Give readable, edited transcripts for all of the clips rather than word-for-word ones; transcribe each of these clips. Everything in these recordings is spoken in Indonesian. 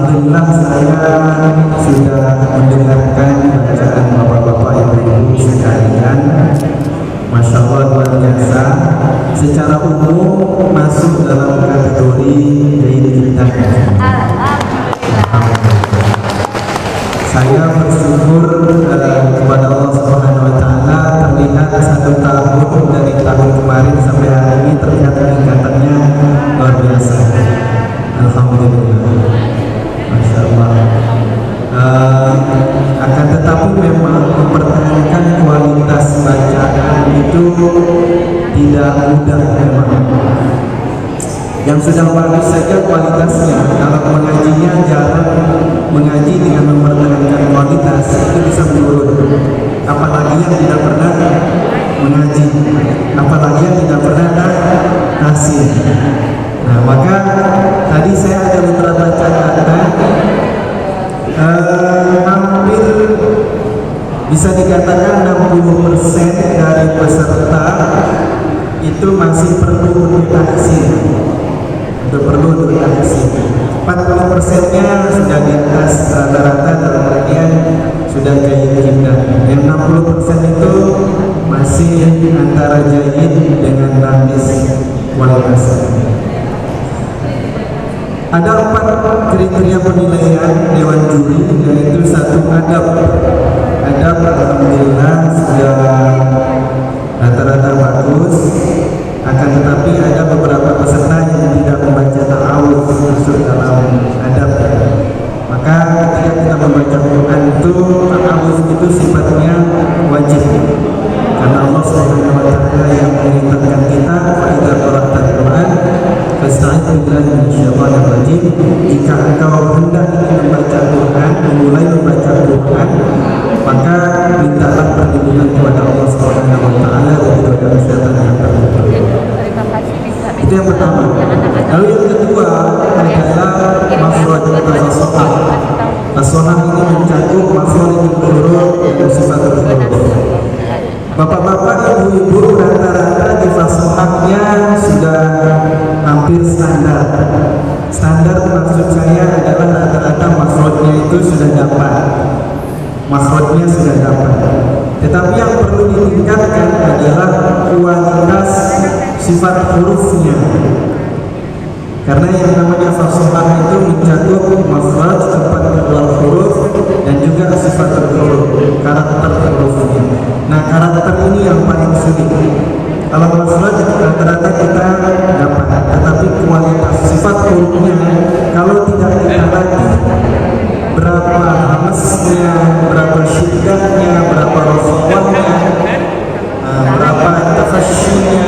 Alhamdulillah saya sudah mendengarkan bacaan bapak-bapak ibu-ibu sekalian. Masya Allah luar biasa. Secara umum masuk dalam kategori jayyid jiddan. Saya bersyukur kepada Allah Subhanahu Wa Taala, terlihat 1 tahun dari tahun kemarin sampai hari ini terlihat peningkatannya luar biasa. Alhamdulillah, Masya Allah. Akan tetapi memang mempertahankan kualitas bacaan itu tidak mudah memang. Yang sudah bagus saja kualitasnya, kalau mengajinya jarang mengaji dengan mempertahankan kualitas itu bisa menurun. Apalagi yang tidak pernah mengaji, apalagi yang tidak pernah hasil. Nah, maka tadi saya ada beberapa catatan, hampir bisa dikatakan 60% dari peserta itu masih perlu ditahsin. Perlu ditahsin. 40%-nya sudah di atas rata-rata, dalam artian sudah jayyid jiddan. Yang 60% itu masih antara jayyid dengan nafis kualitas. Ada 4 kriteria penilaian dewan juri, yaitu 1 adab. Adab alhamdulillah sudah rata-rata bagus. Akan tetapi ada beberapa peserta yang tidak membaca ta'awudz masuk dalam adab. Maka ketika kita membaca Quran itu, ta'awudz itu sifatnya wajib. Karena Allah Subhanahu Wa Taala yang mengingatkan kita, "Fa'idza qara'tal Qur'an fasta'idz billahi minasyaitonir rajim." Jika engkau hendak membaca Quran, memulai membaca Quran, maka mintalah perlindungan kepada Allah Subhanahu Wa Taala dari syaitan yang terkutuk. Itu yang pertama. Lalu yang kedua adalah makhraj fasohah. Fasohah ini mencakup makhraj huruf dan sifat huruf. Bapak-bapak, ibu-ibu rata-rata di fasohahnya sudah hampir standar. Standar maksud saya adalah rata-rata makhrajnya itu sudah dapat. Makhrajnya sudah dapat. Tetapi yang perlu ditingkatkan adalah kualitas sifat hurufnya. Karena yang namanya fasohah itu mencakup makhraj, tempat keluar huruf, dan juga sifat huruf, karakter hurufnya. Nah, karakter ini yang paling sulit. Kalau makhraj rata-rata kita dapat, tetapi kualitas sifat hurufnya kalau tidak kita latih, berapa hamsnya, berapa syiddahnya, berapa rafawahnya, berapa tafasyinya,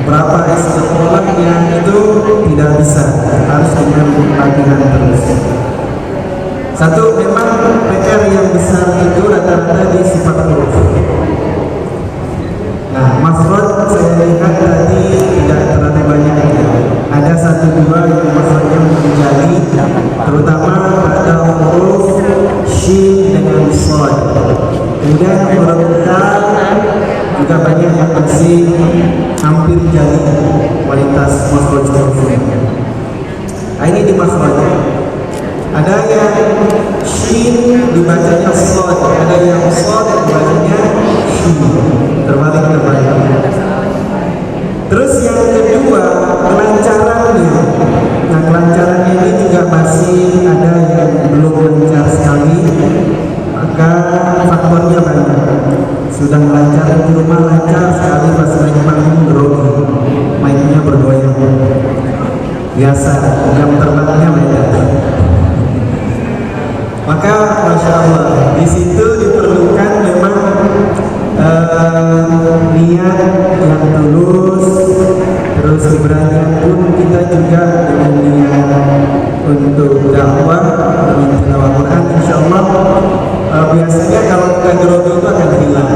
berapa istiqomahnya, itu tidak bisa, harus dengan latihan terus. Satu, memang PR yang besar itu rata-rata di sifat huruf. Nah, makhraj saya lihat tadi tidak terlalu banyak. Ada 1-2 yang makhrajnya menjadi, terutama pada huruf shin dengan shad. Kemudian huruf dal juga banyak yang masih hampir jadi kualitas makhraj hurufnya. Nah, ini di makhraj. Ada yang shin dibacanya shad, ada yang shad dibacanya shin. Terbalik. Terus yang kedua, kelancarannya. Nah, kelancarannya ini juga masih ada yang belum lancar sekali. Maka faktornya banyak. Sudah lancar di rumah, lancar sekali, pas naik panggung grogi, mainnya bergoyang. Biasa, jam terbangnya beda. Maka Masya Allah, di situ diperlukan memang niat yang tulus, terus keberanian pun kita juga dengan niat untuk dakwah dengan tilawah Quran. Insya Allah biasanya kalau kita grogi itu akan hilang.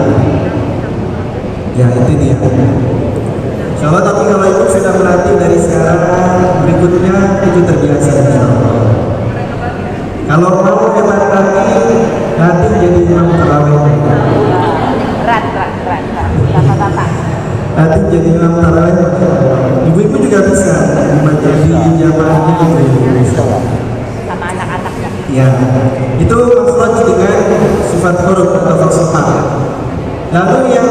Ya, itu dia. Insya Allah, tapi kalau itu sudah berlatih dari sekarang, berikutnya itu terbiasa. Insya Allah. Kalau mau hebat lagi, latih jadi imam tarawih. Latih jadi imam tarawih. Ibu-ibu juga bisa membaca di jamaahnya, ibu-ibu bisa. Ya, itu makhraj dengan sifat huruf atau fathah. Lalu yang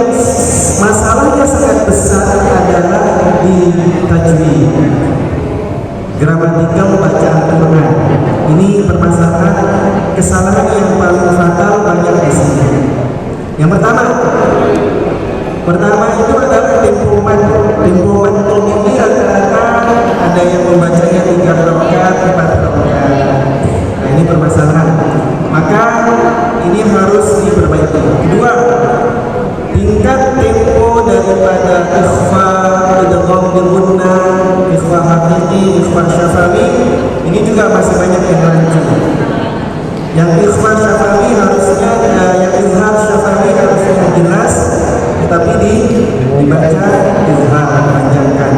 masalahnya sangat besar adalah di tajwid, gramatikal bacaan Quran. Ini permasalahan kesalahan yang paling fatal banyak di sini. Yang pertama itu adalah tempoman ini rata-rata ada yang membacanya 3 rakaat, 4 rakaat. Nah, ini permasalahan. Maka ini harus diperbaiki. Kedua, tingkat tempo daripada ikhfa, idgham bil gunnah, ikhfa haqiqi, ikhfa syafawi ini juga masih banyak yang rancu. Yang ikhfa syafawi harusnya yang izhar syafawi harusnya jelas, tetapi dibaca izhar panjangkan.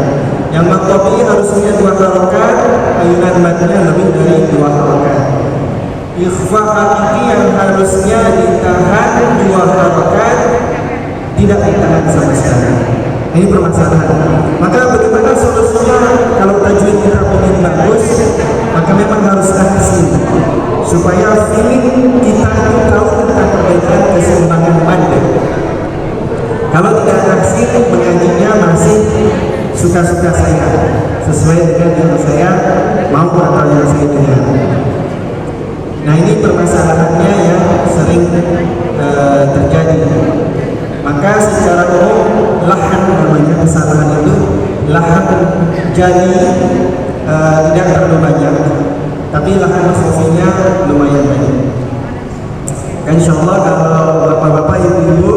Yang maqabi harusnya 2 harokat, ayunan matnya lebih dari 2 harokat. Ikhfa haqiqi yang harusnya ditahan 2 harokat tidak ditahan sama sekali. Ini permasalahan. Maka bagaimana solusinya kalau tajwid kita ingin bagus? Maka memang harus tahsin supaya feeling kita itu tahu tentang perbedaan keseimbangan mad. Kalau tidak tahsin, mengajinya masih suka-suka saya, sesuai dengan yang saya mau atau yang saya dengar. Nah, ini permasalahannya yang sering terjadi. Maka secara umum lahan namanya kesalahan itu lahan jali tidak terlalu banyak, tapi lahan khafinya lumayan banyak. Insyaallah kalau bapak-bapak ibu-ibu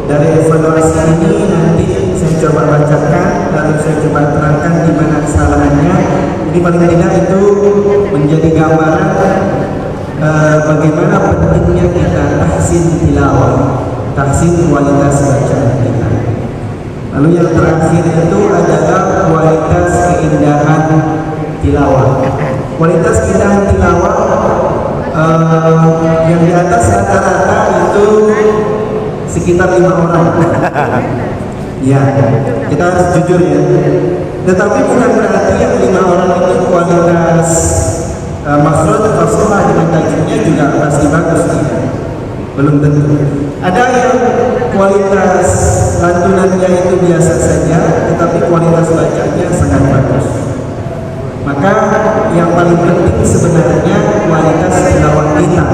dari evaluasi ini nanti saya coba bacakan, lalu saya coba terangkan di mana kesalahannya. Ini paling tidak itu menjadi gambaran bagaimana pentingnya kita tahsin tilawah, tahsin kualitas bacaan kita. Lalu yang terakhir itu adalah kualitas keindahan tilawah. Kualitas keindahan tilawah yang di atas rata-rata itu sekitar 5 orang. Ya, kita harus jujur ya. Tetapi bukan berarti yang 5 orang itu kualitas makhraj fathah dengan tajwidnya juga pasti bagus ya. Belum tentu. Ada yang kualitas lantunannya itu biasa saja, tetapi kualitas bacanya sangat bagus. Maka yang paling penting sebenarnya kualitas tilawah kita.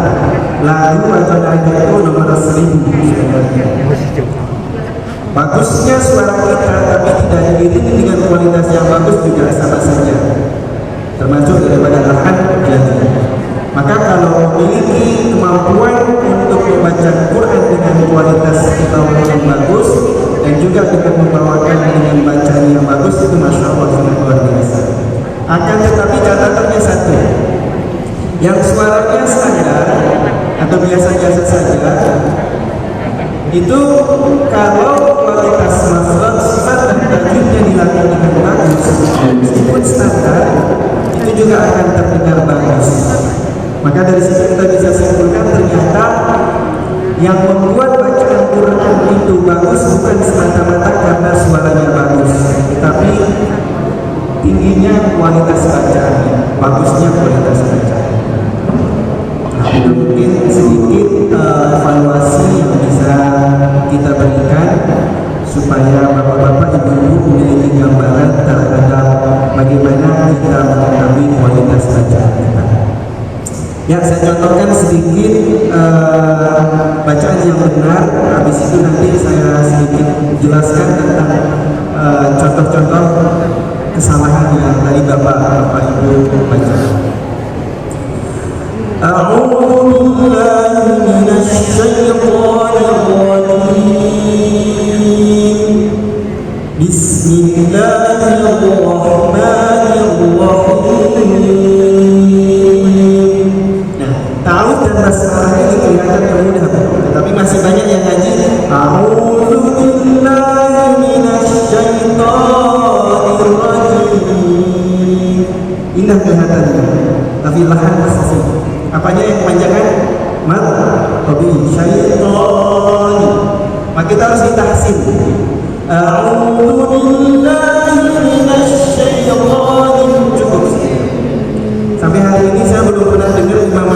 Lagu atau nada itu nomor 1000 sebenarnya. Bagusnya suara kita tapi tidak diiringi dengan kualitas yang bagus juga sama saja, termasuk daripada lahan jadi. Maka kalau memiliki kemampuan untuk membaca Quran dengan kualitas tilawah yang bagus dan juga dengan membawakan dengan bacaan yang bagus, itu masya Allah sangat luar biasa. Akan tetapi catatannya satu, yang suaranya standar atau biasa-biasa saja, itu kalau kualitas makhraj, sifat dan tajwidnya dilakukan dengan bagus, meskipun standar, itu juga akan terdengar bagus. Maka dari situ kita bisa simpulkan ternyata yang membuat bacaan Quran itu bagus bukan semata-mata karena suaranya bagus, tetapi tingginya kualitas bacaannya, bagusnya kualitas bacaan. Nah, itu mungkin sedikit evaluasi yang bisa kita berikan supaya bapak-bapak ibu-ibu memiliki gambaran terhadap bagaimana kita mengetahui kualitas bacaan kita. Ya, saya contohkan sedikit bacaan yang benar. Habis itu nanti saya sedikit jelaskan tentang contoh-contoh kesalahan yang tadi bapak ibu baca. A'udzu billahi minasy syaithanir rajim. Bismillahirrahmanirrahim. Ta'awudz dan basmalah ini kelihatan mudah, tetapi masih banyak yang ngaji a'udzu billahi minasy syaithanir rajim. Indah kelihatannya, tapi lahan khafif. Apanya yang memanjakan? Mad tabi syaitan. Maka kita harus ditahsin. A'udzu billahi minasy syaithanir. Cukup. Sampai hari ini saya belum pernah dengar Imam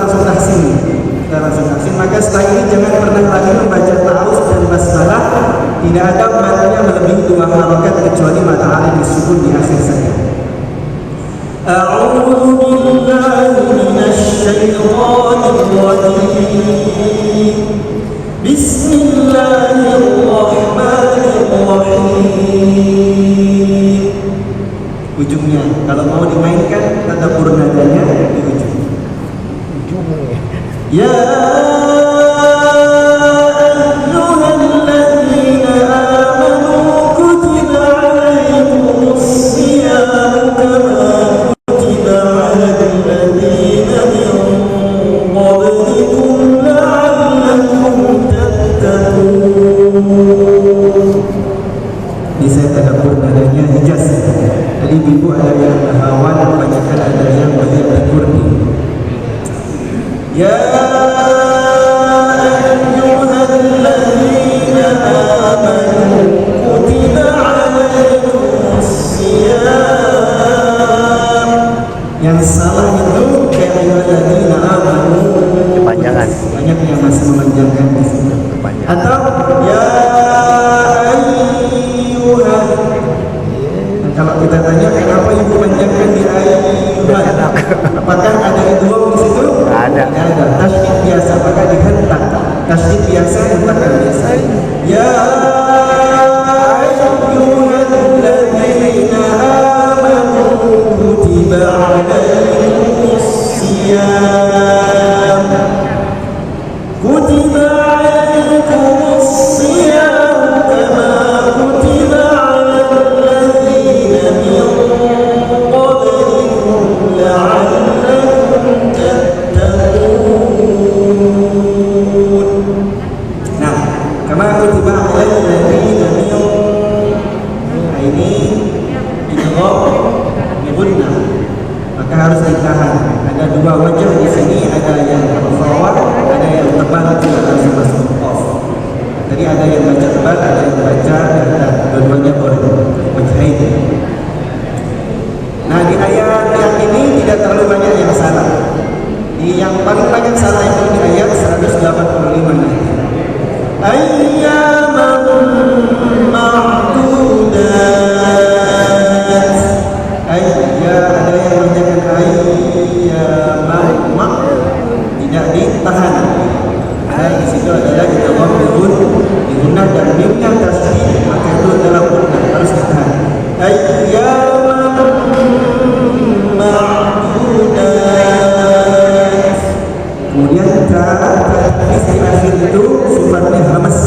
langsung tahsin. Kita langsung tahsin. Maka setelah ini jangan pernah lagi membaca ta'awuz dan basmalah. Tidak ada matnya melebihi 2 harakat kecuali mata alif disukun di akhir saja. A'udzu billahi minasy syaithanir rajim. Bismillahirrahmanirrahim. Ujungnya, kalau mau dimainkan tadabbur nadanya di ujung. Ya ayyuhalladzina amanu kutiba 'alaikumus siyam kama kutiba 'alal ladzina min qablikum la'allakum tattaqun. Ini saya tadabbur nadanya hijaz. Tadi ibu ada yang hawan, kebanyakan ada yang banyak dikurni. Ya ayyuhalladzina amanu kutiba 'alaikumus siyam. Yang salah itu ya ayyuhalladzina amanu. Kepanjangan. Banyak yang masih memanjangkan di sini. Atau ya ayyuhan. Kalau kita tanya kenapa ibu panjangkan di ayyuhan? Apakah ada idgham di situ? Ada. Tidak ada. Tasydid biasa, maka dihentak. Tasydid biasa, hentakan biasa. Ya ayyuhalladzina amanu kutiba 'alaikumus siyam. Kutiba 'alaikumus siyam kama kutiba 'alal ladzina min qablikum la'allakum tattaqun. Nah, kama kutiba 'alal ladzina min, ini idgham gunnah, maka harus ditahan. Ada 2 wajah di sini, ada yang bawah, ada yang tebal, juga harus masuk off. Jadi ada yang baca tebal, ada yang baca datar. Dua-duanya boleh. Wajah ini. Nah, di ayat yang ini tidak terlalu banyak yang salah. Yang paling banyak salah itu di ayat 185 nanti. Ayyaman ma'dudat. Ada yang menjadikan ayyaman tidak ditahan. Nah, di situ adalah ditambah digunakan dan mimnya tasydid, maka itu adalah gunnah, harus ditahan. Ayyaman ma'dudat. Kemudian hadis di akhir itu sifatnya hamas,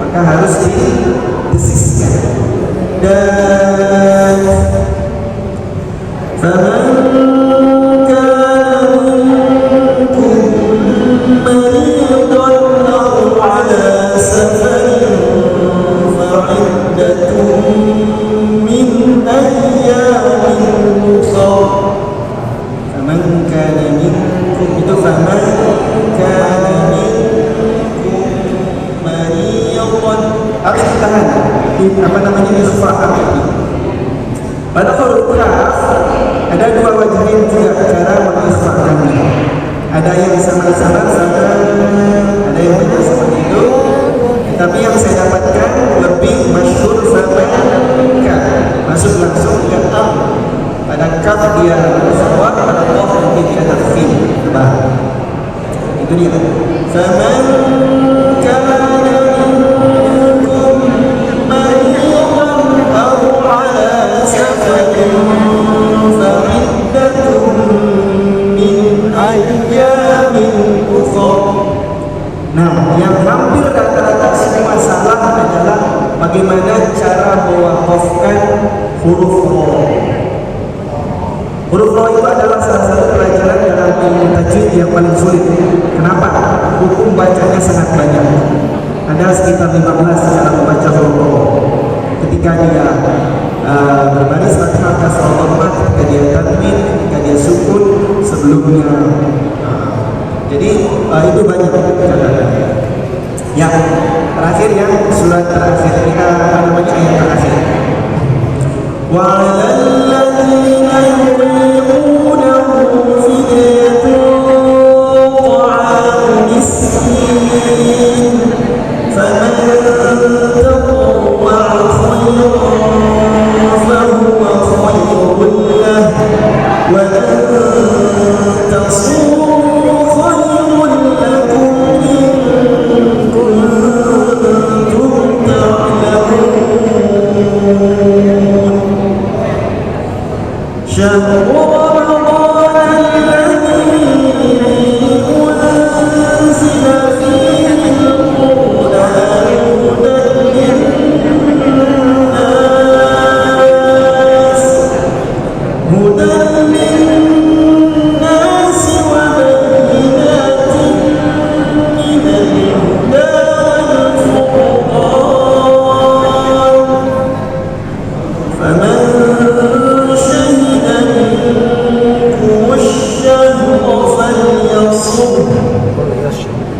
maka harus didesiskan. Dan faman kana minkum maridan aw ala safarin fa'iddatun min ayyamin ukhra. Faman kana minkum, itu faman kana minkum maridan, harus ditahan. Apa namanya, ikhfa ini. Pada huruf kaf ada 2 wajah juga cara mengikhfakannya. Ada yang sama-sama, ada yang tidak seperti itu. Tapi yang saya dapatkan lebih masyhur faman, masuk langsung ke am. Pada kaf dia sawah, pada qaf nanti dia takhfif. Itu dia. Faman kana minkum maridan aw ala safarin fa'iddatun min ayyamin ukhra. Nah, yang hampir rata-rata semua salah adalah bagaimana cara mewakafkan huruf ro. Huruf ro itu adalah salah satu pelajaran dalam ilmu tajwid yang paling sulit. Kenapa? Hukum bacanya sangat banyak. Ada sekitar 15 cara membaca huruf ro. Ketika dia berbaris fathah, kasrah, dhamma, ketika dia tanwin, ketika dia sukun, sebelumnya. Jadi itu banyak catatannya. Yang terakhir, yang surat terakhir, kita apa namanya, ayat terakhir. Wa 'alal ladzina yuqinunahu fidyatun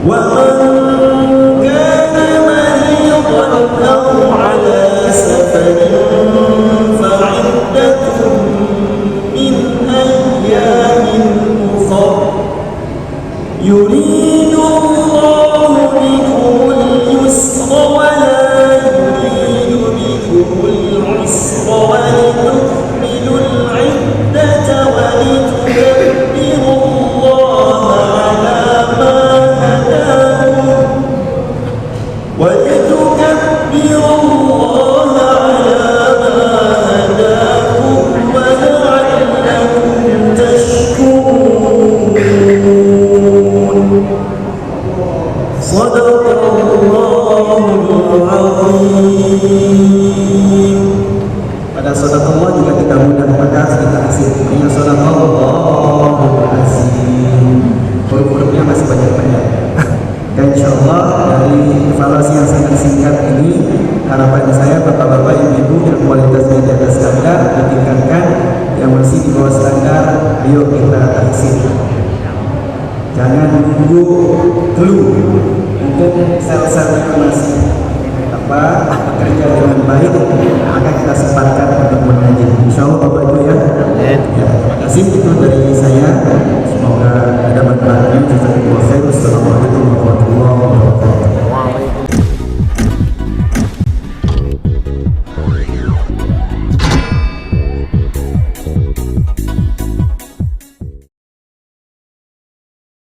ومن كان مريضا أو على سفر فعدة من أيام أخر يريد الله بكم اليسر ولا يريد بكم العسر ولتكملوا العدة ولتكبروا الله على ما هداكم ولتكبروا الله على ما هداكم ولعلكم تشكرون. صدق Allahul Azim. Pada sadaqallah juga kita mudah maka kita kasih punya sadaqallahul azim. Huruf-hurufnya masih banyak-banyak. Dan insyaallah dari evaluasi yang sangat singkat ini, harapan saya bapak-bapak, ibu-ibu yang kualitasnya di atas standar ditingkatkan, yang masih di bawah standar ayo kita taksir. Jangan menunggu clue untuk sel-sel yang masih bekerja dengan baik, maka kita sempatkan untuk mengaji. Insyaallah bapak ibu ya. Ya, terima kasih itu dari saya. Semoga ada manfaatnya.